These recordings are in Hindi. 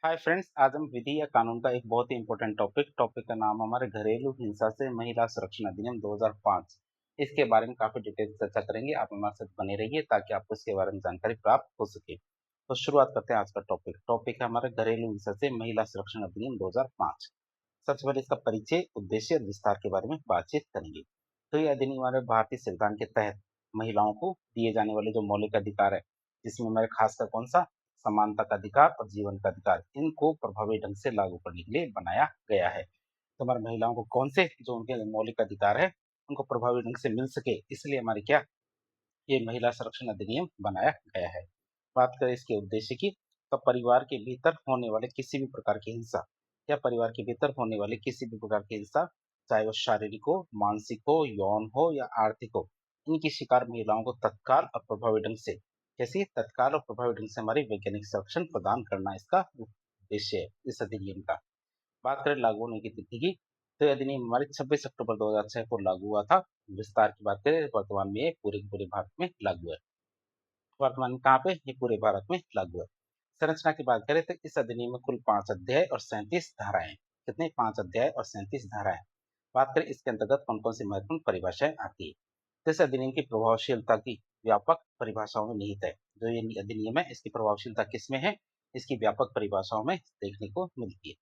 हाय फ्रेंड्स, आज हम विधि या कानून का एक बहुत ही इंपॉर्टेंट टॉपिक का नाम हमारे घरेलू हिंसा से महिला संरक्षण अधिनियम 2005। इसके बारे में काफी डिटेल चर्चा करेंगे। आप हमारे साथ बने रहिए ताकि आपको इसके बारे में जानकारी प्राप्त हो सके। तो शुरुआत करते हैं आज का टॉपिक है हमारे घरेलू हिंसा से महिला संरक्षण अधिनियम 2005। सबसे पहले इसका परिचय, उद्देश्य और विस्तार के बारे में बातचीत करेंगे। तो ये अधिनियम हमारे भारतीय संविधान के तहत महिलाओं को दिए जाने वाले जो मौलिक अधिकार है, जिसमें हमारे खासकर कौन सा समानता का अधिकार और जीवन का अधिकार, इनको प्रभावी ढंग से लागू करने के लिए बनाया गया है। तो हमारी महिलाओं को कौन से जो उनके मौलिक अधिकार है उनको प्रभावी ढंग से मिल सके, इसलिए हमारी क्या ये महिला संरक्षण अधिनियम बनाया गया है। बात करें इसके उद्देश्य की, तो परिवार के भीतर होने वाले किसी भी प्रकार की हिंसा या परिवार के भीतर होने वाले किसी भी प्रकार की हिंसा, चाहे वो शारीरिक हो, मानसिक हो, यौन हो या आर्थिक हो, इनकी शिकार महिलाओं को तत्काल और प्रभावी ढंग से, कैसे तत्काल और प्रभावी ढंग से हमारी वैज्ञानिक संरक्षण प्रदान करना इसका उद्देश्य है इस अधिनियम का। बात करें लागू होने की तिथि की, तो यह अधिनियम हमारे 26 अक्टूबर 2006 को लागू हुआ था। विस्तार की बात करें, वर्तमान में ये पूरे पूरे भारत में लागू है। वर्तमान में कहाँ पे, ये पूरे भारत में लागू है। संरचना की बात करें तो इस अधिनियम में कुल 5 अध्याय और 37 धाराएं हैं। कितने? 5 अध्याय और 37 धाराएं। बात करें इसके अंतर्गत कौन कौन सी महत्वपूर्ण परिभाषाएं आती है, तो इस अधिनियम की प्रभावशीलता की व्यापक परिभाषाओं में निहित है। जो ये अधिनियम है इसकी प्रभावशीलता किसमें है, इसकी व्यापक परिभाषाओं में देखने को मिलती है।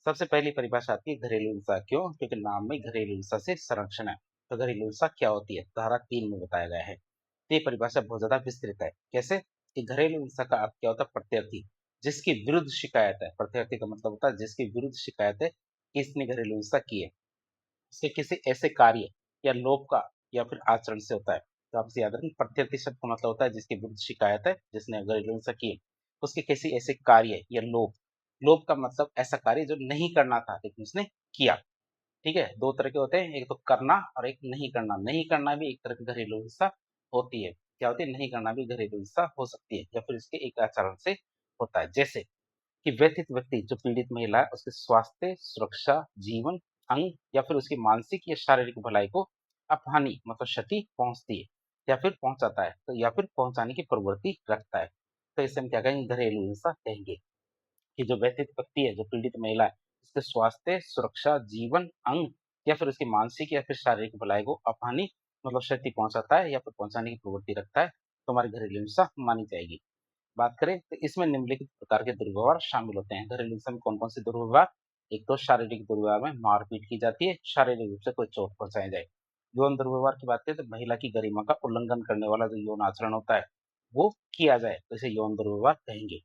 सबसे पहली परिभाषा आती है घरेलू हिंसा। क्यों? क्योंकि नाम में घरेलू हिंसा से संरक्षण है। तो घरेलू हिंसा क्या होती है, धारा 3 में बताया गया है। तो ये परिभाषा बहुत ज्यादा विस्तृत है। कैसे कि घरेलू हिंसा का अर्थ क्या होता है? प्रत्यर्थी जिसके विरुद्ध शिकायत है। प्रत्यर्थी का मतलब होता है जिसके विरुद्ध शिकायत है कि इसने घरेलू हिंसा की है, उसके किसी ऐसे कार्य या लोभ का या फिर आचरण से होता है। तो आपसे याद रखें, प्रत्यर्थी शब्द का मतलब होता है जिसके विरुद्ध शिकायत है, जिसने घरेलू हिंसा की है, उसके किसी ऐसे कार्य या लोभ। लोभ का मतलब ऐसा कार्य जो नहीं करना था लेकिन उसने किया। ठीक है, दो तरह के होते हैं, एक तो करना और एक नहीं करना। नहीं करना भी एक तरह की घरेलू हिंसा होती है। क्या होती है? नहीं करना भी घरेलू हिंसा हो सकती है या फिर इसके एक आचरण से होता है। जैसे कि व्यथित व्यक्ति जो पीड़ित महिला है उसके स्वास्थ्य, सुरक्षा, जीवन, अंग या फिर उसकी मानसिक या शारीरिक भलाई को अपहानि मतलब क्षति पहुंचती है या फिर पहुंचाता है, तो या फिर पहुंचाने की प्रवृत्ति रखता है, तो इसे हम क्या कहेंगे? घरेलू हिंसा कहेंगे। कि जो व्यथित व्यक्ति है, जो पीड़ित महिला है, उसके स्वास्थ्य, सुरक्षा, जीवन, अंग या फिर उसकी मानसिक या फिर शारीरिक भलाई को अपहानि मतलब क्षति पहुंचाता है या फिर पहुंचाने की प्रवृत्ति रखता है, तो हमारी घरेलू हिंसा मानी जाएगी। बात करें तो इसमें निम्नलिखित प्रकार के दुर्व्यवहार शामिल होते हैं। घरेलू हिंसा में कौन कौन से दुर्व्यवहार? एक तो शारीरिक दुर्व्यवहार में मारपीट की जाती है, शारीरिक रूप से कोई चोट पहुंचाई जाए। यौन दुर्व्यवहार की बात करें तो महिला की गरिमा का उल्लंघन करने वाला जो यौन आचरण होता है वो किया जाए, तो इसे यौन दुर्व्यवहार कहेंगे।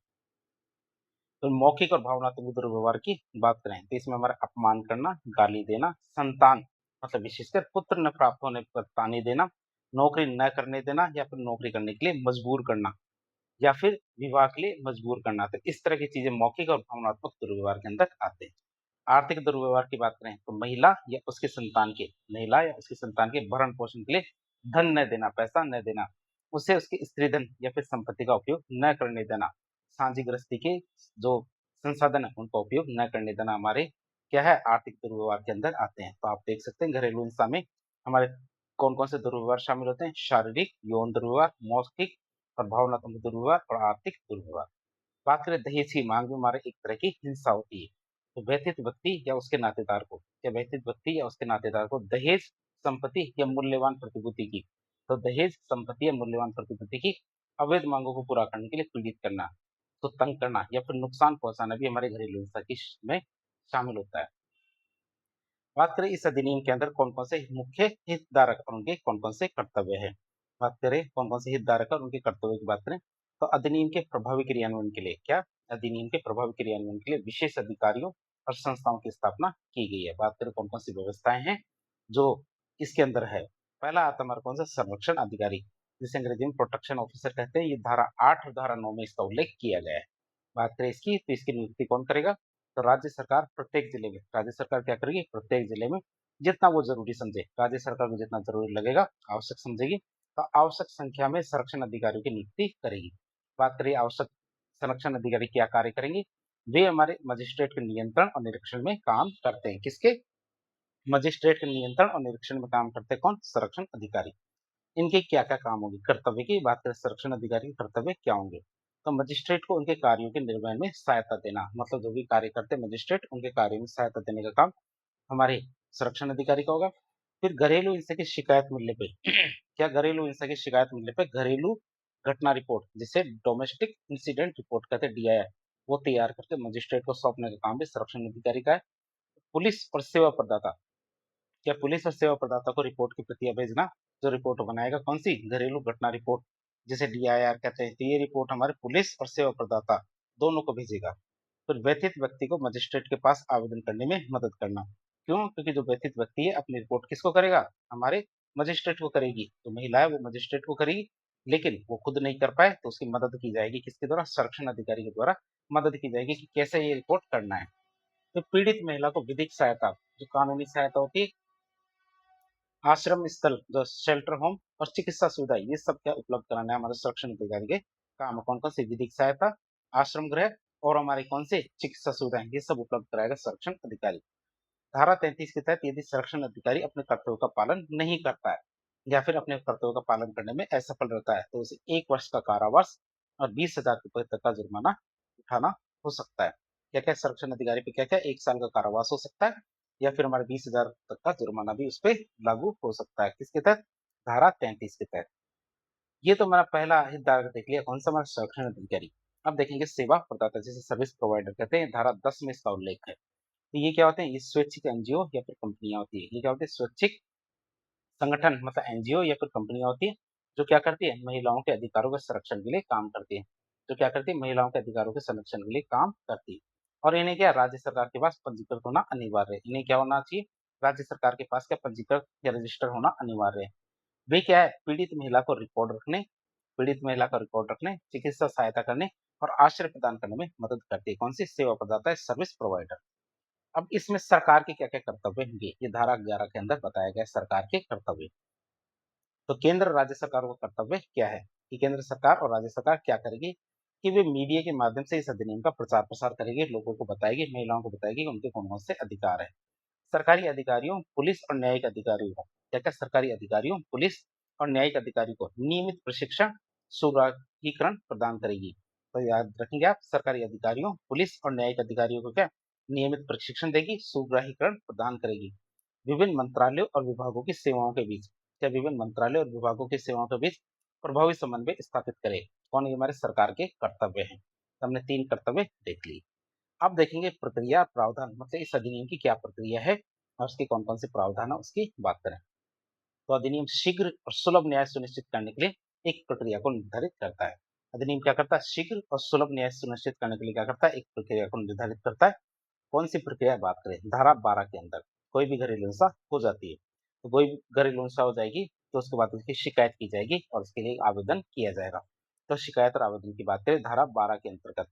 तो मौखिक और भावनात्मक दुर्व्यवहार की बात करें तो इसमें हमारा अपमान करना, गाली देना, संतान मतलब विशेषकर पुत्र न प्राप्त होने पर ताने देना, नौकरी न करने देना या फिर नौकरी करने के लिए मजबूर करना या फिर विवाह के लिए मजबूर करना, तो इस तरह की चीजें मौखिक और भावनात्मक दुर्व्यवहार के अंदर आते हैं। आर्थिक दुर्व्यवहार की बात करें तो महिला या उसके संतान के भरण पोषण के लिए धन न देना, पैसा न देना, उसे उसके स्त्री धन या फिर संपत्ति का उपयोग न करने देना, साझी गृहस्थी के जो संसाधन है उनका उपयोग न करने देना, हमारे क्या है? आर्थिक दुर्व्यवहार के अंदर आते हैं। तो आप देख सकते हैं घरेलू हिंसा में हमारे कौन कौन से दुर्व्यवहार शामिल होते हैं? शारीरिक, यौन दुर्व्यवहार, मौखिक और भावनात्मक दुर्व्यवहार और आर्थिक दुर्व्यवहार। बात करें दहेज की मांग में हमारे एक तरह की हिंसा होती है। तो व्यथित व्यक्ति या उसके नातेदार को या व्यथित व्यक्ति या उसके नातेदार को दहेज संपत्ति या मूल्यवान प्रतिभूति की, तो दहेज संपत्ति या मूल्यवान प्रतिभूति की अवैध मांगों को पूरा करने के लिए पीड़ित करना, तो तंग करना या फिर नुकसान पहुंचाना भी हमारे घरेलू हिंसा की में शामिल होता है। बात करें इस अधिनियम के अंदर कौन कौन से मुख्य हितधारक और उनके कौन कौन से कर्तव्य है। बात करें कौन कौन से हितधारक और उनके कर्तव्य की बात करें तो अधिनियम के प्रभावी क्रियान्वयन के लिए क्या? अधिनियम के प्रभावी क्रियान्वयन के लिए विशेष अधिकारियों और संस्थाओं की स्थापना की गई है। बात करें कौन कौन सी व्यवस्थाएं हैं जो इसके अंदर है। पहला आता हमारा कौन सा? संरक्षण अधिकारी, जिसे अंग्रेजी में प्रोटेक्शन ऑफिसर कहते हैं। ये धारा 8 और धारा 9 में इसका उल्लेख किया गया है। बात करें इसकी तो इसकी नियुक्ति कौन करेगा? तो राज्य सरकार प्रत्येक जिले में, राज्य सरकार क्या करेगी? प्रत्येक जिले में जितना वो जरूरी समझे, राज्य सरकार को जितना जरूरी लगेगा, आवश्यक समझेगी, तो आवश्यक संख्या में संरक्षण अधिकारियों की नियुक्ति करेगी। बात करिए आवश्यक संरक्षण अधिकारी क्या कार्य करेंगे? वे हमारे मजिस्ट्रेट के नियंत्रण और निरीक्षण में काम करते हैं। किसके? मजिस्ट्रेट के नियंत्रण और निरीक्षण में काम करते हैं कौन? संरक्षण अधिकारी। इनके क्या क्या काम होंगे? कर्तव्य की बात करें, संरक्षण अधिकारी के कर्तव्य क्या होंगे? तो मजिस्ट्रेट को उनके कार्यों के निर्वहन में सहायता देना, मतलब जो भी कार्य करते हैं मजिस्ट्रेट, उनके कार्यों में सहायता देने का काम हमारे संरक्षण अधिकारी का होगा। फिर घरेलू हिंसा की शिकायत मिलने पे क्या घरेलू हिंसा की शिकायत मिलने पे घरेलू घटना रिपोर्ट, जिसे डोमेस्टिक इंसिडेंट रिपोर्ट कहते हैं, डीआईआर, वो तैयार करके मजिस्ट्रेट को सौंपने का काम भी संरक्षण अधिकारी का है। पुलिस और सेवा प्रदाता, क्या पुलिस और सेवा प्रदाता को रिपोर्ट की प्रतियां भेजना, जो रिपोर्ट बनाएगा कौन सी, घरेलू घटना रिपोर्ट, जिसे डीआईआर कहते हैं, तो ये रिपोर्ट हमारे पुलिस और सेवा प्रदाता दोनों को भेजेगा। फिर व्यथित व्यक्ति को मजिस्ट्रेट के पास आवेदन करने में मदद करना, क्यों, क्योंकि जो व्यथित व्यक्ति है अपनी रिपोर्ट किसको करेगा, हमारे मजिस्ट्रेट को करेगी, तो महिला है वो मजिस्ट्रेट को करेगी, लेकिन वो खुद नहीं कर पाए तो उसकी मदद की जाएगी, किसके द्वारा, संरक्षण अधिकारी के द्वारा मदद की जाएगी कि कैसे ये रिपोर्ट करना है। तो पीड़ित महिला को विधिक सहायता, जो कानूनी सहायता होती है, आश्रम स्थल, जो शेल्टर होम और चिकित्सा सुविधा, ये सब क्या उपलब्ध कराना है हमारे संरक्षण अधिकारी के काम, कौन कौन सी, विधिक सहायता, आश्रम गृह और हमारे कौन से, चिकित्सा सुविधाएं, ये सब उपलब्ध कराएगा संरक्षण अधिकारी। धारा 33 के तहत यदि संरक्षण अधिकारी अपने कर्तव्यों का पालन नहीं करता है या फिर अपने कर्तव्यों का पालन करने में असफल रहता है, तो उसे 1 वर्ष का कारावास और 20,000 रुपए तक का जुर्माना उठाना हो सकता है। क्या क्या संरक्षण अधिकारी पे क्या क्या, 1 साल का कारावास हो सकता है या फिर हमारे 20,000 तक का जुर्माना भी उस पर लागू हो सकता है, किसके तहत, धारा 33 के तहत। ये तो हमारा पहला हितधारक देख लिया, कौन सा, हमारा संरक्षण अधिकारी। अब देखेंगे सेवा प्रदाता, जिसे सर्विस प्रोवाइडर कहते हैं, धारा 10 में इसका उल्लेख है। तो ये क्या होते हैं, ये स्वैच्छिक एनजीओ या फिर कंपनियां होती है। ये क्या होती है, स्वैच्छिक संगठन, मतलब एनजीओ या फिर कंपनियां होती है, जो क्या करती है, महिलाओं के अधिकारों के संरक्षण के लिए काम करती है, जो क्या करती है, महिलाओं के अधिकारों के संरक्षण के लिए काम करती है। और इन्हें क्या, राज्य सरकार के पास पंजीकृत होना अनिवार्य है। इन्हें क्या होना चाहिए, राज्य सरकार के पास क्या, पंजीकृत या रजिस्टर होना अनिवार्य है। वे क्या है, पीड़ित महिला को रिकॉर्ड रखने, पीड़ित महिला का रिकॉर्ड रखने, चिकित्सा सहायता करने और आश्रय प्रदान करने में मदद करती है, कौन सी, सेवा प्रदाता है, सर्विस प्रोवाइडर। अब इसमें सरकार के क्या क्या कर्तव्य होंगे, ये धारा 11 के अंदर बताया गया सरकार के कर्तव्य। तो केंद्र राज्य सरकारों का कर्तव्य क्या है, कि केंद्र सरकार और राज्य सरकार क्या करेगी, कि वे मीडिया के माध्यम से इस अधिनियम का प्रचार प्रसार करेगी, लोगों को बताएगी, महिलाओं को बताएगी कि उनके कौन कौन से अधिकार है। सरकारी अधिकारियों, पुलिस और न्यायिक अधिकारियों को क्या क्या, सरकारी अधिकारियों, पुलिस और न्यायिक अधिकारी को नियमित प्रशिक्षण, सुराहीकरण प्रदान करेगी। तो याद रखेंगे आप, सरकारी अधिकारियों, पुलिस और न्यायिक अधिकारियों को क्या, नियमित प्रशिक्षण देगी, सुग्राहीकरण प्रदान करेगी। विभिन्न मंत्रालयों और विभागों की सेवाओं के बीच, क्या, विभिन्न मंत्रालयों और विभागों की सेवाओं के बीच प्रभावी समन्वय स्थापित करे, कौन, ये हमारे सरकार के कर्तव्य हैं। तो हमने 3 कर्तव्य देख लिए। अब देखेंगे प्रक्रिया प्रावधान, मतलब इस अधिनियम की क्या प्रक्रिया है और उसके कौन कौन से प्रावधान है, उसकी बात करें। तो अधिनियम शीघ्र और सुलभ न्याय सुनिश्चित करने के लिए एक प्रक्रिया को निर्धारित करता है। अधिनियम क्या करता है, शीघ्र और सुलभ न्याय सुनिश्चित करने के लिए क्या करता है, एक प्रक्रिया को निर्धारित करता है। कौन सी प्रक्रिया बात करें, धारा 12 के अंदर कोई भी घरेलू हिंसा हो जाती है, तो कोई भी घरेलू हिंसा हो जाएगी तो उसके बाद उसकी शिकायत की जाएगी और उसके लिए आवेदन किया जाएगा। तो शिकायत और आवेदन की बात करें धारा 12 के अंतर्गत,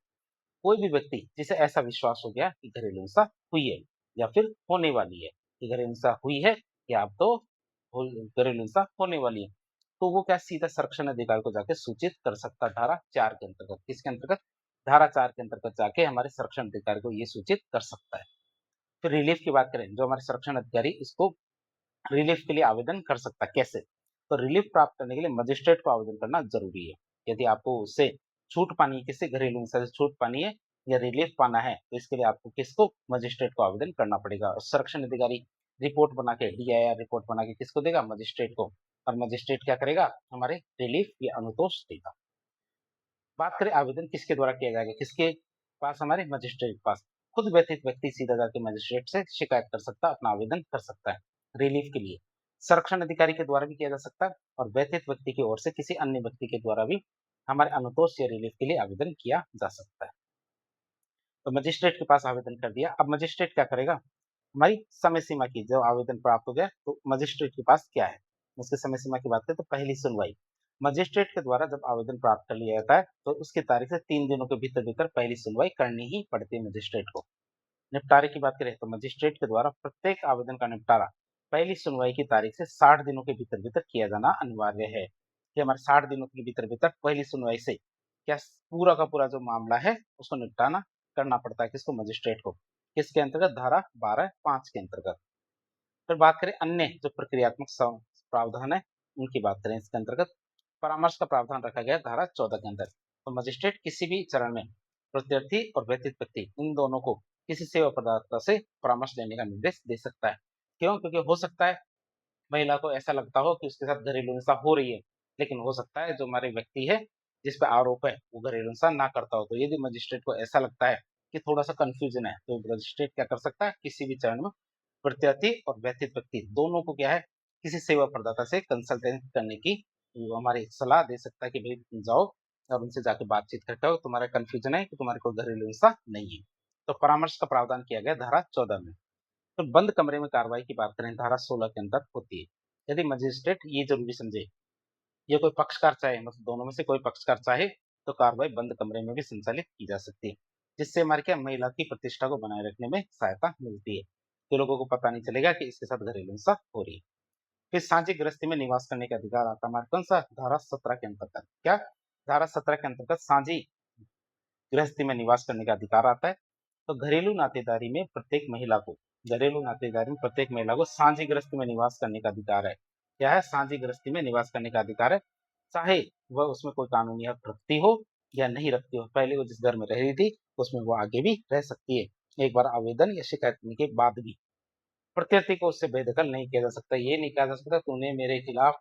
कोई भी व्यक्ति जिसे ऐसा विश्वास हो गया कि घरेलू हिंसा हुई है या फिर होने वाली है, कि घरेलू हिंसा हुई है या अब तो घरेलू हिंसा होने वाली है, तो वो क्या, सीधा संरक्षण अधिकारी को जाके सूचित कर सकता है, धारा 4 के अंतर्गत, किसके अंतर्गत, धारा 4 के अंतर्गत जाके हमारे संरक्षण अधिकारी को ये सूचित कर सकता है। फिर रिलीफ की बात करें, जो हमारे संरक्षण अधिकारी इसको रिलीफ के लिए आवेदन कर सकता है, कैसे, तो रिलीफ प्राप्त करने के लिए मजिस्ट्रेट को आवेदन करना जरूरी है। यदि आपको उससे छूट पानी है, किसी घरेलू हिंसा से छूट पानी है या रिलीफ पाना है, तो इसके लिए आपको किसको, मजिस्ट्रेट को आवेदन करना पड़ेगा। और संरक्षण अधिकारी रिपोर्ट बना के, डीआईआर रिपोर्ट बना के किसको देगा, मजिस्ट्रेट को, और मजिस्ट्रेट क्या करेगा, हमारे रिलीफ या अनुतोष देगा। बात करें आवेदन किसके द्वारा किया जाएगा, किसके पास, हमारे मजिस्ट्रेट के पास। खुद व्यथित व्यक्ति सीधा जाके मजिस्ट्रेट से शिकायत कर सकता है, अपना आवेदन कर सकता है रिलीफ के लिए। संरक्षण अधिकारी के द्वारा भी किया जा सकता है और व्यथित व्यक्ति की ओर से किसी अन्य व्यक्ति के द्वारा भी हमारे अनुतोष या रिलीफ के लिए आवेदन किया जा सकता है। तो मजिस्ट्रेट के पास आवेदन कर दिया, अब मजिस्ट्रेट क्या करेगा, हमारी समय सीमा की, जब आवेदन प्राप्त हो गया तो मजिस्ट्रेट के पास क्या है, उसके समय सीमा की बात करें तो पहली सुनवाई। मजिस्ट्रेट के द्वारा जब आवेदन प्राप्त कर लिया जाता है तो उसकी तारीख से 3 दिनों के भीतर भीतर पहली सुनवाई करनी ही पड़ती है मजिस्ट्रेट को। निपटारे की बात करें तो मजिस्ट्रेट के द्वारा प्रत्येक आवेदन का निपटारा पहली सुनवाई की तारीख से 60 दिनों के भीतर भीतर किया जाना अनिवार्य है, कि हमारे 60 दिनों के भीतर भीतर पहली सुनवाई से क्या, पूरा का पूरा जो मामला है उसको निपटाना करना पड़ता है, किसको, मजिस्ट्रेट को, किसके अंतर्गत, धारा 12(5) के अंतर्गत। फिर बात करें अन्य जो प्रक्रियात्मक प्रावधान है उनकी बात करें, इसके अंतर्गत परामर्श का प्रावधान रखा गया है धारा 14 के अंदर। तो मजिस्ट्रेट किसी भी चरण में प्रत्यर्थी और व्यथित व्यक्ति इन दोनों को किसी सेवा प्रदाता से परामर्श लेने का निर्देश दे सकता है। क्यों? क्योंकि हो सकता है महिला को ऐसा लगता हो कि उसके साथ घरेलू हिंसा हो रही है, लेकिन हो सकता है जो हमारे व्यक्ति है, जिस पे आरोप है, वो घरेलू हिंसा ना करता हो। तो यदि मजिस्ट्रेट को ऐसा लगता है कि थोड़ा-सा कन्फ्यूजन है, तो मजिस्ट्रेट क्या कर सकता है, किसी भी चरण में प्रत्यार्थी और व्यथित व्यक्ति दोनों को क्या है, किसी सेवा प्रदाता से कंसल्टेंस करने की वो हमारी सलाह दे सकता है कि भई तुम जाओ और उनसे जाके बातचीत करके आओ, तुम्हारा कन्फ्यूजन है कि तुम्हारे कोई घरेलू हिंसा नहीं है। तो परामर्श का प्रावधान किया गया धारा 14 में। तो बंद कमरे में कार्रवाई की बात करें धारा 16 के अंदर होती है। यदि मजिस्ट्रेट ये जरूरी समझे, ये कोई पक्षकार चाहे मतलब दोनों में से कोई पक्षकार चाहे, तो कार्रवाई बंद कमरे में भी संचालित की जा सकती है, जिससे हमारे क्या महिला की प्रतिष्ठा को बनाए रखने में सहायता मिलती है। तो लोगों को पता नहीं चलेगा कि इसके साथ घरेलू हिंसा हो रही है। फिर साझी गृहस्थी में निवास करने का अधिकार आता है हमारे कौन सा धारा 17 के अंतर्गत। क्या धारा 17 के अंतर्गत साझी गृहस्थी में निवास करने का अधिकार आता है। तो घरेलू नातेदारी में प्रत्येक महिला को साझी गृहस्थी में निवास करने का अधिकार है। क्या है? साझी गृहस्थी में निवास करने का अधिकार है, चाहे वह उसमें कोई कानूनी हक रखती हो या नहीं रखती हो। पहले वो जिस घर में रह रही थी उसमें वो आगे भी रह सकती है, एक बार आवेदन या शिकायत करने के बाद भी। प्रत्यर्थी को उससे बेदखल नहीं किया जा सकता। ये नहीं कहा जा सकता तूने मेरे खिलाफ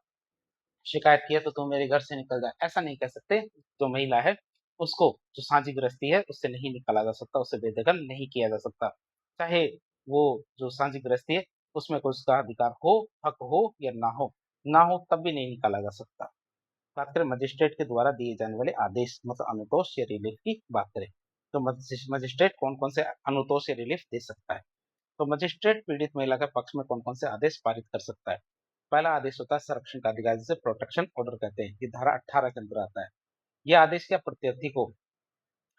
शिकायत की है तो तुम मेरे घर से निकल जा, ऐसा नहीं कह सकते। जो महिला है उसको जो साझी गृहस्थी है उससे नहीं निकाला जा सकता, उससे बेदखल नहीं किया जा सकता, चाहे वो जो साझी गृहस्थी है उसमें कोई उसका अधिकार हो, हक हो या ना हो तब भी नहीं निकाला जा सकता। बात करें मजिस्ट्रेट के द्वारा दिए जाने वाले आदेश मतलब अनुतोष या रिलीफ की बात करें, तो मजिस्ट्रेट कौन कौन से अनुतोष या रिलीफ दे सकता है। तो मजिस्ट्रेट पीड़ित महिला के पक्ष में कौन कौन से आदेश पारित कर सकता है। पहला आदेश होता है संरक्षण का अधिकार, जिसे प्रोटेक्शन ऑर्डर कहते हैं, ये धारा 18 के अंदर आता है। यह आदेश क्या प्रत्यर्थी को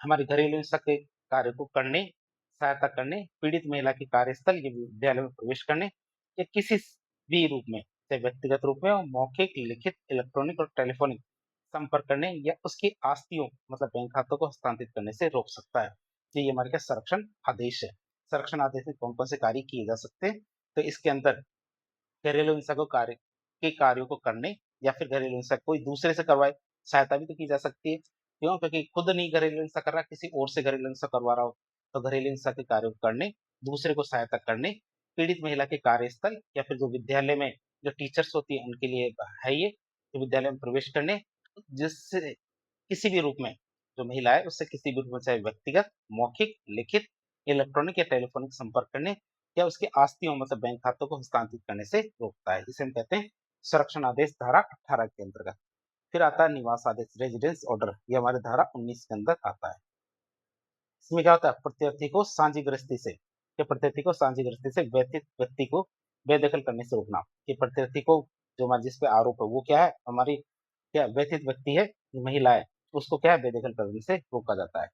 हमारी घरेलू हिंसा के कार्य को करने, सहायता करने, पीड़ित महिला के कार्यस्थल या विद्यालय में प्रवेश करने या किसी भी रूप में, चाहे व्यक्तिगत रूप में हो, मौखिक, लिखित, इलेक्ट्रॉनिक और टेलीफोनिक संपर्क करने या उसकी आस्तियों मतलब बैंक खातों को हस्तांतरित करने से रोक सकता है। तो ये हमारे क्या संरक्षण आदेश है। संरक्षण आदेश में कौन कौन से कार्य किए जा सकते हैं, तो इसके अंदर घरेलू हिंसा को कार्यों को करने या फिर घरेलू हिंसा कोई दूसरे से करवाए, सहायता भी तो की जा सकती है। क्यों? क्योंकि खुद नहीं घरेलू हिंसा कर रहा, किसी और से घरेलू हिंसा करवा रहा हो, तो घरेलू हिंसा के कार्यों को करने, दूसरे को सहायता करने, पीड़ित महिला के कार्यस्थल या फिर जो विद्यालय में जो टीचर्स होती है उनके लिए है ये, तो विद्यालय में प्रवेश करने, जिससे किसी भी रूप में जो महिला है उससे किसी भी रूप में चाहे व्यक्तिगत, मौखिक, लिखित, इलेक्ट्रॉनिक या टेलीफोनिक संपर्क करने या उसकी आस्तियों मतलब बैंक खातों को हस्तांतरित करने से रोकता है। इसे हम कहते हैं संरक्षण आदेश धारा 18 के अंतर्गत। फिर आता है निवास आदेश रेजिडेंस ऑर्डर, ये हमारे धारा 19 के अंदर आता है। इसमें क्या होता है प्रत्यर्थी को साझी गृहस्थी से या प्रत्यर्थी को साझी गृहस्थी से व्यतीत व्यक्ति को बेदखल करने से रोकना। कि प्रत्यर्थी को जो हमारे जिस पे आरोप है वो क्या है हमारी क्या व्यतीत व्यक्ति है, महिला है, उसको क्या है बेदखल करने से रोका जाता है।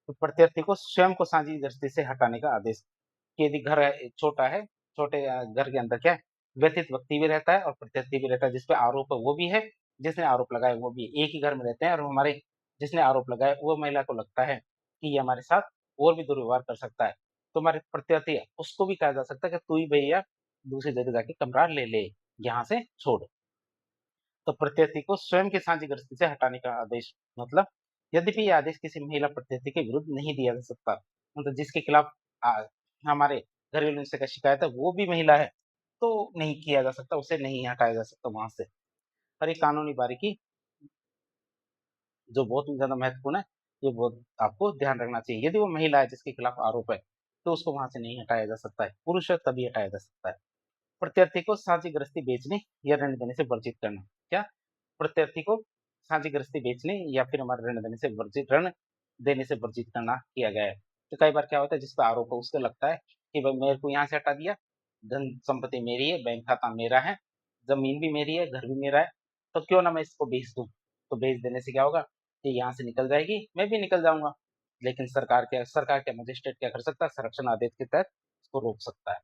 तो प्रत्यर्थी को स्वयं को साझी गृहस्थी से हटाने का आदेश, कि यदि घर है छोटा है, छोटे घर के अंदर क्या है व्यतीत व्यक्ति भी रहता है और प्रत्यर्थी भी रहता है, जिसपे आरोप है वो भी है, जिसने आरोप लगाया वो भी है। एक ही घर में रहते हैं और हमारे जिसने आरोप लगाया वो महिला को लगता है कि ये हमारे साथ और भी दुर्व्यवहार कर सकता है, तो हमारे प्रत्यर्थी है उसको भी कहा जा सकता है कि तू ही भैया दूसरी जगह जाके कमरा ले ले, यहाँ से छोड़। तो प्रत्यर्थी को स्वयं की साझी गृहस्थी से हटाने का आदेश मतलब यद्यपि ये आदेश किसी महिला प्रत्यर्थी के विरुद्ध नहीं दिया जा सकता, मतलब जिसके खिलाफ हमारे घरेलू हिंसा का शिकायत है वो भी महिला है, तो नहीं किया जा सकता, उसे नहीं हटाया जा सकता वहां से। और एक कानूनी बारीकी जो बहुत ही ज्यादा महत्वपूर्ण है, ये बहुत आपको ध्यान रखना चाहिए। यदि वो महिला है जिसके खिलाफ आरोप है तो उसको वहां से नहीं हटाया जा सकता है, पुरुष है तभी हटाया जा सकता है। प्रत्यर्थी को साझी गृहस्थी बेचने या ऋण देने से वर्जित करना। क्या? प्रत्यर्थी को साझी गृहस्थी बेचने या फिर हमारे ऋण देने से वर्जित करना किया गया है। तो कई बार क्या होता है जिस पर आरोप है उसको लगता है कि भाई मेरे को यहाँ से हटा दिया, धन संपत्ति मेरी है, बैंक खाता मेरा है, जमीन भी मेरी है, घर भी मेरा है, तो क्यों ना मैं इसको बेच दूं। तो बेच देने से क्या होगा कि यहाँ से निकल जाएगी, मैं भी निकल जाऊंगा। लेकिन सरकार क्या मजिस्ट्रेट क्या कर सकता है संरक्षण आदेश के तहत उसको रोक सकता है।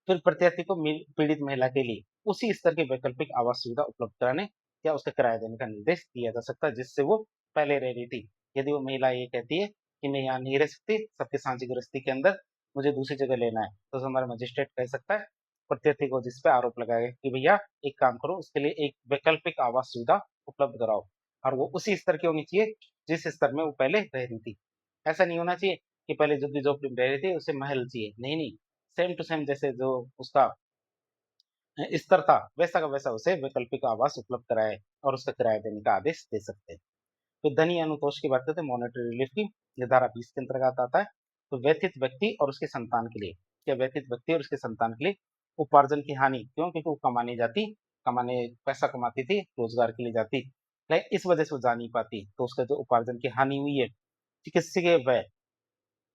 फिर प्रत्याशी को पीड़ित महिला के लिए उसी स्तर की वैकल्पिक आवास सुविधा उपलब्ध कराने या उसका किराया देने का निर्देश दिया जा सकता है जिससे वो पहले रह रही थी। यदि वो महिला ये कहती है कि मैं यहाँ नहीं रह सकती सबके साझी गृहस्थी के अंदर, मुझे दूसरी जगह लेना है, तो हमारा मजिस्ट्रेट कह सकता है प्रत्यर्थी को जिस पे आरोप लगाया कि भैया एक काम करो उसके लिए एक वैकल्पिक आवास सुविधा उपलब्ध कराओ। और वो उसी स्तर की होनी चाहिए जिस स्तर में वो पहले रह रही थी। ऐसा नहीं होना चाहिए कि पहले झुग्गी-झोपड़ी में रह रही थी, उसे महल चाहिए। नहीं, नहीं, सेम टू सेम जैसे जो उसका स्तर था, वैसा का वैसा उसे वैकल्पिक आवास उपलब्ध कराएँ और उसका किराया देने का आदेश दे सकते हैं। तो धनी अनुतोष की बात करते हैं मॉनेटरी रिलीफ की, ये धारा 20 के अंतर्गत आता है। तो व्यथित व्यक्ति और उसके संतान के लिए, क्या व्यथित व्यक्ति और उसके संतान के लिए उपार्जन की हानि क्यों? क्योंकि वो कमाने जाती, कमाने पैसा कमाती थी, रोजगार के लिए जाती, लेकिन इस वजह से वो जा नहीं पाती, तो उसका जो उपार्जन की हानि हुई है, चिकित्सकीय व्यय,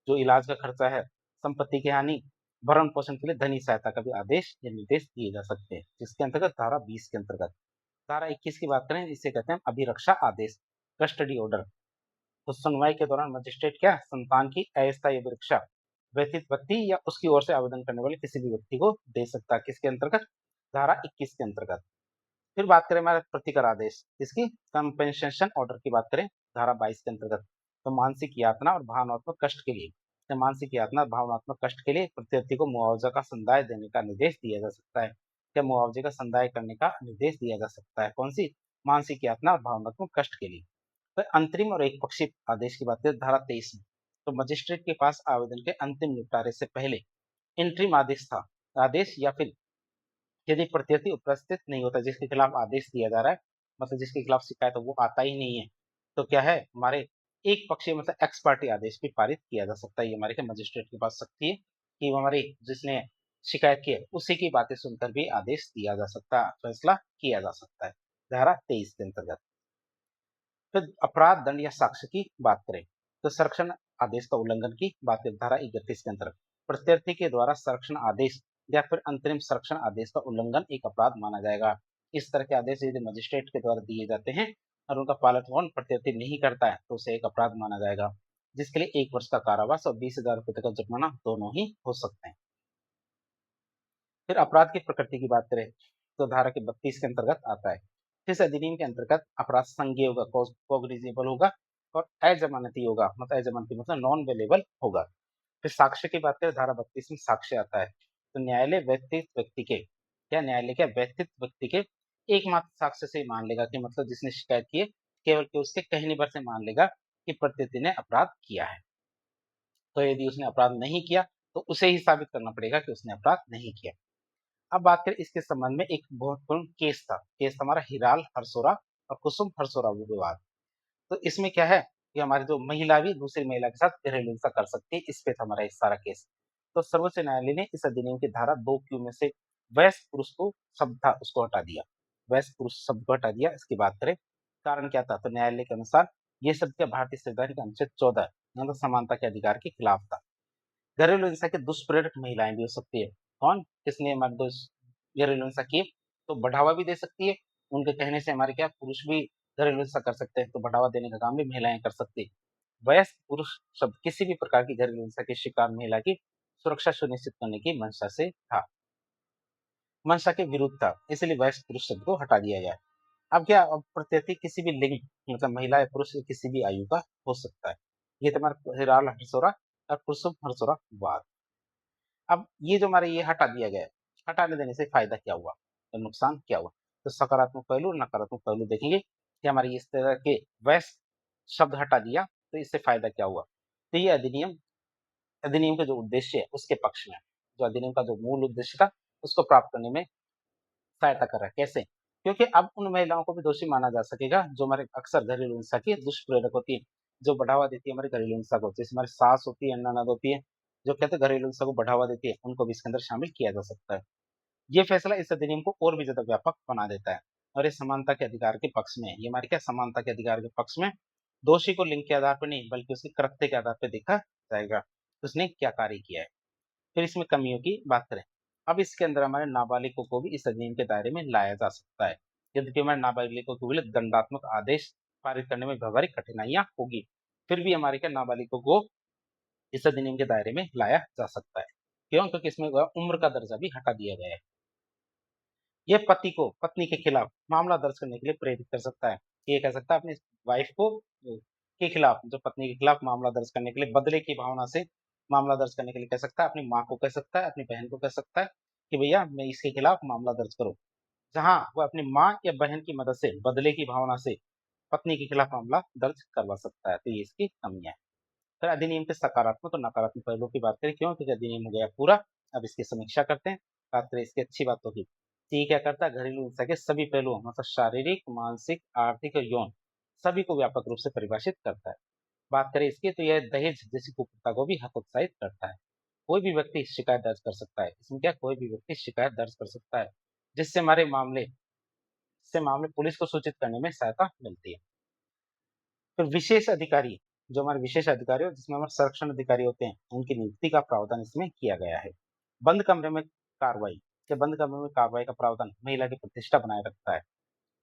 जो इलाज का खर्चा है, संपत्ति की हानि, भरण-पोषण के लिए धनी सहायता का भी आदेश या निर्देश दिए जा सकते हैं, जिसके अंतर्गत धारा 20 के अंतर्गत। धारा 21 की बात करें, इसे कहते हैं अभिरक्षा आदेश, कस्टडी ऑर्डर। तो सुनवाई के दौरान मजिस्ट्रेट क्या संतान की अस्थायी अभिरक्षा व्यथित व्यक्ति या उसकी ओर से आवेदन करने वाले किसी भी व्यक्ति को दे सकता है, किसके अंतर्गत? धारा 21 के अंतर्गत। फिर बात करें हमारे प्रतिकर आदेश, किसकी? कंपेंसेशन ऑर्डर की बात करें, धारा 22 के अंतर्गत। तो मानसिक यातना और भावनात्मक कष्ट के लिए, तो मानसिक यातना और भावनात्मक कष्ट के लिए प्रत्यर्थी को मुआवजा का संदाय देने का निर्देश दिया जा सकता है। क्या मुआवजे का संदाय करने का निर्देश दिया जा सकता है? कौन सी? मानसिक यातना और भावनात्मक कष्ट के लिए। तो अंतरिम और एक पक्षी आदेश की बात करें, धारा 23 में, तो मजिस्ट्रेट के पास आवेदन के अंतिम निपटारे से पहले इंटरिम आदेश था, आदेश या फिर यदि प्रत्यर्थी उपस्थित नहीं होता जिसके खिलाफ आदेश दिया जा रहा है, मतलब जिसके खिलाफ शिकायत है वो आता ही नहीं है, तो क्या है हमारे एक पक्षीय मतलब एक्स पार्टी आदेश भी पारित किया जा सकता है। ये हमारे क्या मजिस्ट्रेट के पास शक्ति है कि वो हमारे जिसने शिकायत की है उसी की बातें सुनकर भी आदेश दिया जा सकता है, फैसला किया जा सकता है, धारा 23 के अंतर्गत। फिर अपराध दंड या साक्ष्य की बात करें, तो संरक्षण आदेश का उल्लंघन की बात करें, धारा 31 के अंतर्गत प्रत्यर्थी के द्वारा संरक्षण आदेश या फिर अंतरिम संरक्षण आदेश का उल्लंघन एक अपराध माना जाएगा। इस तरह के आदेश यदि मजिस्ट्रेट के द्वारा दिए जाते हैं और उनका पालन कौन प्रत्यर्थी नहीं करता है तो उसे एक अपराध माना जाएगा, जिसके लिए 1 वर्ष का कारावास और 20,000 रुपए तक का जुर्माना दोनों ही हो सकते हैं। फिर अपराध की प्रकृति की बात करें, तो धारा के 32 के अंतर्गत आता है। इस अधिनियम के अंतर्गत अपराध संज्ञेय होगा, कोग्निजेबल होगा और अजमानती होगा, मतलब अजमानती मतलब नॉन अवेलेबल होगा। फिर साक्ष्य की बात करें, धारा 32 में साक्ष्य आता है। तो न्यायालय व्यतीत व्यक्ति के, क्या न्यायालय क्या व्यतीत व्यक्ति के एकमात्र साक्ष्य से मान लेगा कि मतलब जिसने शिकायत की है केवल कि उसके कहने पर से मान लेगा कि प्रत्यर्थी ने अपराध किया है। तो यदि उसने अपराध नहीं किया तो उसे ही साबित करना पड़ेगा कि उसने अपराध नहीं किया। अब बात करें इसके संबंध में, एक महत्वपूर्ण केस था, केस हमारा हिराल हरसोरा और कुसुम हरसोरा विवाद। तो इसमें क्या है कि हमारी जो महिला भी दूसरी महिला के साथ घरेलू हिंसा कर सकती है, इस पे था हमारा ये सारा केस। तो सर्वोच्च न्यायालय ने इस अधिनियम की धारा 2 क्यू में से वयस्क पुरुष को शब्द था उसको हटा दिया, वयस्क पुरुष शब्द को हटा दिया। इसकी बात करें कारण क्या था, तो न्यायालय के अनुसार ये शब्द क्या भारतीय संविधान के अनुच्छेद 14 मतलब समानता के अधिकार के खिलाफ था। घरेलू हिंसा के दुष्प्रेरक महिलाएं भी हो सकती है, कौन? किसने हमारे घरेलू हिंसा की तो बढ़ावा भी दे सकती है, उनके कहने से हमारे क्या पुरुष भी घरेलू हिंसा कर सकते हैं, तो बढ़ावा देने का काम भी महिलाएं कर सकती है। वयस्क पुरुष शब्द किसी भी प्रकार की घरेलू हिंसा के शिकार महिला की सुरक्षा सुनिश्चित करने की मंशा से था, मंशा के विरुद्ध था, इसलिए वयस्क पुरुष शब्द को हटा दिया गया। अब क्या, अब प्रत्येक किसी भी लिंग मतलब महिला या पुरुष किसी भी आयु का हो सकता है। ये तुम्हारा हिराल हरसोरा और कुसुम हरसोरा वाद। अब ये जो हमारे ये हटा दिया गया है, हटाने देने से फायदा क्या हुआ, तो नुकसान क्या हुआ? तो सकारात्मक पहलू और नकारात्मक पहलू देखेंगे कि हमारे इस तरह के वैस शब्द हटा दिया तो इससे फायदा क्या हुआ। तो ये अधिनियम, अधिनियम का जो उद्देश्य है उसके पक्ष में है। जो अधिनियम का जो मूल उद्देश्य था उसको प्राप्त करने में सहायता कर रहा है। कैसे? क्योंकि अब उन महिलाओं को भी दोषी माना जा सकेगा जो हमारे अक्सर घरेलू हिंसा की दुष्प्रेरक होती है, जो बढ़ावा देती है हमारी घरेलू हिंसा को, जैसे हमारी सास होती है, ननद होती है, जो कहते हैं घरेलू हिंसा को बढ़ावा देती है, उनको भी इसके अंदर शामिल किया जा सकता है। ये फैसला इस अधिनियम को और भी ज्यादा व्यापक बना देता है और ये समानता के अधिकार के पक्ष में है। ये हमारे क्या समानता के अधिकार के पक्ष में, दोषी को लिंग के आधार पर नहीं बल्कि उसके कृत्य के आधार पर देखा जाएगा, उसने क्या कार्य किया है। फिर इसमें कमियों की बात करें, अब इसके अंदर हमारे नाबालिगों को भी इस अधिनियम के दायरे में लाया जा सकता है। यद्यपि हमारे नाबालिगों के विरुद्ध दंडात्मक आदेश पारित करने में व्यवहारिक कठिनाइयां होगी, फिर भी हमारे क्या नाबालिगों को इस अधिनियम के दायरे में लाया जा सकता है। क्यों? क्योंकि इसमें उम्र का दर्जा भी हटा दिया गया है। ये पति को पत्नी के खिलाफ मामला दर्ज करने के लिए प्रेरित कर सकता है। ये कह सकता है अपनी वाइफ को के खिलाफ, जो पत्नी के खिलाफ मामला दर्ज करने के लिए बदले की भावना से मामला दर्ज करने के लिए कह सकता है, अपनी माँ को कह सकता है, अपनी बहन को कह सकता है कि भैया मैं इसके खिलाफ मामला दर्ज करो। जहाँ वो अपनी माँ या बहन की मदद से बदले की भावना से पत्नी के खिलाफ मामला दर्ज करवा सकता है। तो ये इसकी कमियाँ हैं। फिर अधिनियम के सकारात्मक और नकारात्मक पहलुओं की बात करें, क्योंकि अधिनियम हो गया पूरा, अब इसकी समीक्षा करते हैं। बात करें इसकी अच्छी बातों की, तो ये क्या करता है, घरेलू हिंसा के सभी पहलुओं मतलब शारीरिक, मानसिक, आर्थिक और यौन सभी को व्यापक रूप से परिभाषित करता है। बात करें इसकी, तो यह दहेज जैसी कुप्रथा को भी हतोत्साहित करता है। कोई भी व्यक्ति शिकायत दर्ज कर सकता है। इसमें क्या, कोई भी व्यक्ति शिकायत दर्ज कर सकता है, जिससे मामले पुलिस को सूचित करने में सहायता मिलती है। फिर विशेष अधिकारी, जो हमारे विशेष अधिकारी और जिसमें हमारे संरक्षण अधिकारी होते हैं, उनकी नियुक्ति का प्रावधान इसमें किया गया है। बंद कमरे में कार्रवाई, कि बंद कमरे में कार्रवाई का प्रावधान महिला की प्रतिष्ठा बनाए रखता है।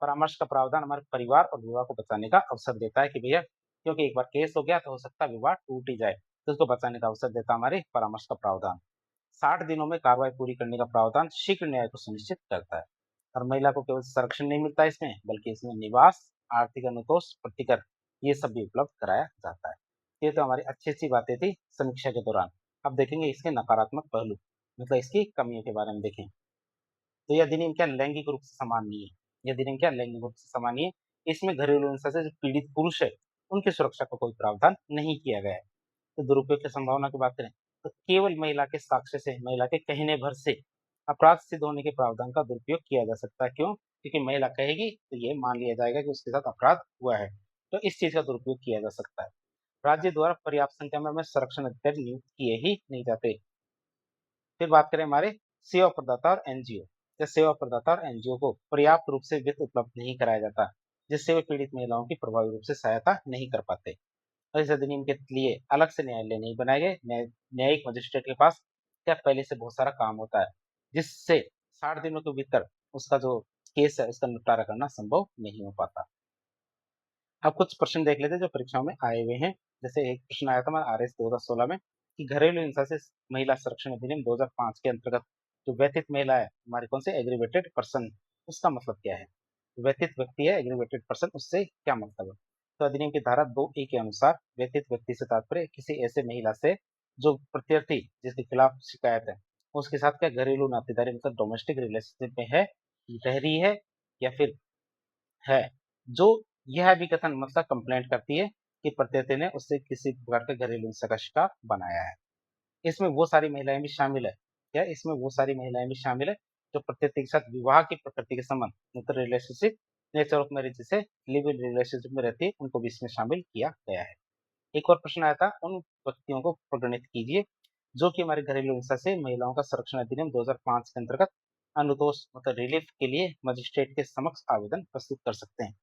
परामर्श का प्रावधान हमारे परिवार और विवाह को बचाने का अवसर देता है कि भैया, क्योंकि एक बार केस हो गया तो हो सकता है विवाह टूट ही जाए, तो उसको बचाने का अवसर देता है हमारे परामर्श का प्रावधान। 60 दिनों में कार्रवाई पूरी करने का प्रावधान शीघ्र न्याय को सुनिश्चित करता है। और महिला को केवल संरक्षण नहीं मिलता है इसमें, बल्कि इसमें निवास, आर्थिक अनुतोष, प्रतिकर, ये सब भी उपलब्ध कराया जाता है। ये तो हमारी अच्छी बातें थी समीक्षा के दौरान। अब देखेंगे इसके नकारात्मक पहलू, मतलब इसकी कमियों के बारे में देखें। तो यह अधिनियम क्या, लैंगिक रूप से समान नहीं है। यह अधिनियम क्या, लैंगिक रूप से समान नहीं है। इसमें घरेलू हिंसा से जो पीड़ित पुरुष है, उनकी सुरक्षा का कोई प्रावधान नहीं किया गया है। तो दुरुपयोग की संभावना की बात करें, तो केवल महिला के साक्ष्य से, महिला के कहने भर से अपराध सिद्ध होने के प्रावधान का दुरुपयोग किया जा सकता है। क्यों? क्योंकि महिला कहेगी तो ये मान लिया जाएगा कि उसके साथ अपराध हुआ है। तो इस चीज का दुरुपयोग किया जा सकता है। राज्य द्वारा पर्याप्त संख्या में हमें संरक्षण अधिकारी नियुक्त किए ही नहीं जाते। फिर बात करें हमारे सेवा प्रदाता और एनजीओ, या सेवा प्रदाता और एनजीओ को पर्याप्त रूप से वित्त उपलब्ध नहीं कराया जाता, जिससे वे पीड़ित महिलाओं की प्रभावी रूप से सहायता नहीं कर पाते। और इस अधिनियम के लिए अलग से न्यायालय नहीं बनाए गए। न्यायिक मजिस्ट्रेट के पास क्या पहले से बहुत सारा काम होता है, जिससे 60 दिनों के भीतर उसका जो केस है उसका निपटारा करना संभव नहीं हो पाता। अब कुछ प्रश्न देख लेते हैं जो परीक्षाओं में आए हुए हैं। जैसे एक प्रश्न आया था हमारा आरएस 2016 में, कि घरेलू हिंसा से महिला संरक्षण अधिनियम 2005 के अंतर्गत जो व्यथित महिला है, हमारे कौन से, एग्रीवेटेड पर्सन, उसका मतलब क्या है। व्यथित व्यक्ति है, एग्रीवेटेड पर्सन, उससे क्या मतलब है। तो अधिनियम की धारा 2A के अनुसार व्यथित व्यक्ति से तात्पर्य किसी ऐसे महिला से जो प्रत्यर्थी जिसके खिलाफ शिकायत है, उसके साथ क्या घरेलू नातेदारी मतलब डोमेस्टिक रिलेशनशिप में है, रह रही है, या फिर है, जो यह भी कथन मतलब कंप्लेंट करती है कि प्रत्येता ने उससे किसी प्रकार के घरेलू हिंसा का शिकार बनाया है। इसमें वो सारी महिलाएं भी शामिल है, क्या इसमें वो सारी महिलाएं भी शामिल है जो प्रत्येता के साथ विवाह की प्रकृति के संबंध मतलब रिलेशनशिप, नेचर ऑफ मैरिज जिसे लिव इन रिलेशनशिप में रहती है, उनको भी इसमें शामिल किया गया है। एक और प्रश्न आया था, उन व्यक्तियों को प्रगणित कीजिए जो कि हमारे घरेलू हिंसा से महिलाओं का संरक्षण अधिनियम 2005 के अंतर्गत अनुतोष मतलब रिलीफ के लिए मजिस्ट्रेट के समक्ष आवेदन प्रस्तुत कर सकते हैं।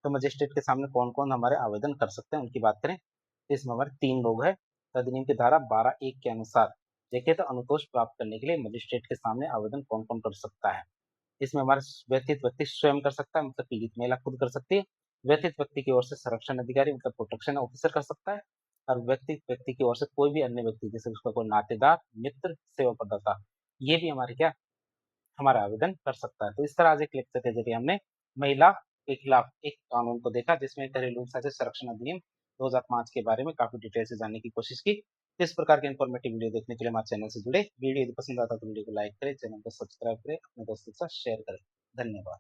तो मजिस्ट्रेट के सामने कौन कौन हमारे आवेदन कर सकते हैं उनकी बात करें, तो इसमें हमारे 3 लोग हैं। तो अधिनियम की धारा 12(1) के अनुसार देखें तो अनुतोष प्राप्त करने के लिए मजिस्ट्रेट के सामने आवेदन कौन कौन कर सकता है। इसमें हमारा व्यथित व्यक्ति स्वयं कर सकता है, मतलब पीड़ित महिला खुद कर सकती है। व्यथित व्यक्ति की ओर से संरक्षण अधिकारी मतलब प्रोटेक्शन ऑफिसर कर सकता है। और व्यक्ति व्यक्ति की ओर से कोई भी अन्य व्यक्ति जैसे उसका कोई नातेदार, मित्र, सेवा प्रदाता, ये भी हमारे क्या, हमारा आवेदन कर सकता है। तो इस तरह आज एक लेक्चर के जरिए हमने महिला के खिलाफ एक कानून को देखा, जिसमें घरेलू हिंसा से संरक्षण अधिनियम 2005 के बारे में काफी डिटेल से जानने की कोशिश की। इस प्रकार के इन्फॉर्मेटिव वीडियो देखने के लिए हमारे चैनल से जुड़े। वीडियो यदि पसंद आता तो वीडियो को लाइक करें, चैनल को सब्सक्राइब करें, अपने दोस्तों के साथ शेयर करें। धन्यवाद।